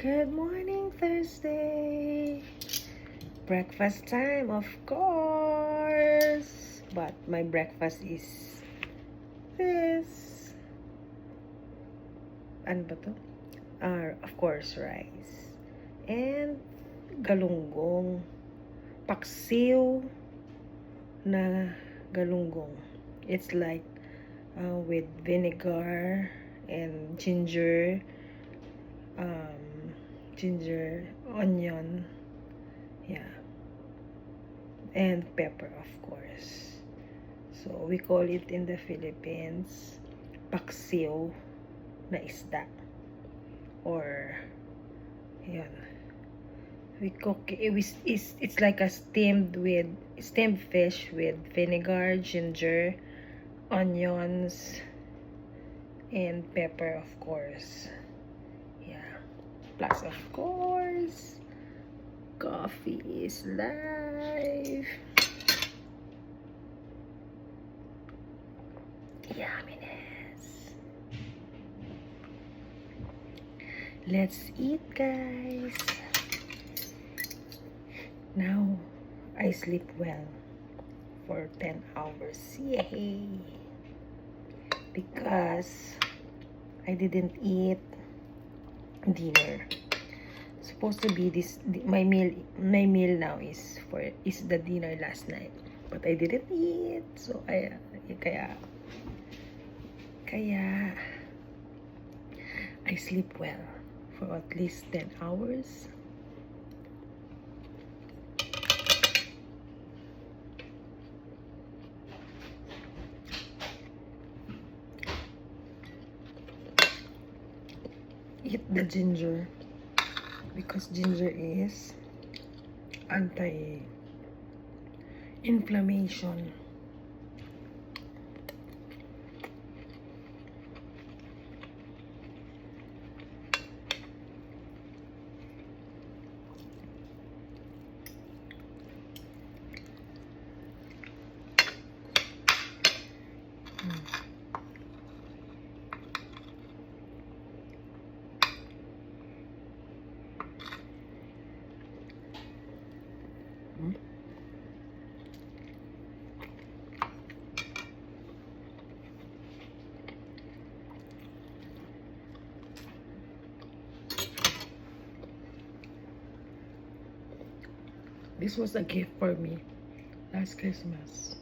Good morning, Thursday. Breakfast time, of course. But my breakfast is this. Ano ba to? Of course, rice. And galunggong. Paksiw na galunggong. It's like with vinegar and ginger, onion, yeah, and pepper, of course. So we call it in the Philippines paksiw na isda, or yun, we cook it. It's like a steamed fish with vinegar, ginger, onions, and pepper, of course. Yeah, plus of course coffee is life. Yumminess. Let's eat, guys. Now I sleep well for 10 hours. Yay! Because I didn't eat dinner. Supposed to be my meal now is the dinner last night, but I didn't eat, so kaya I sleep well for at least 10 hours. Eat the ginger, because ginger is anti-inflammation. This was a gift for me last Christmas.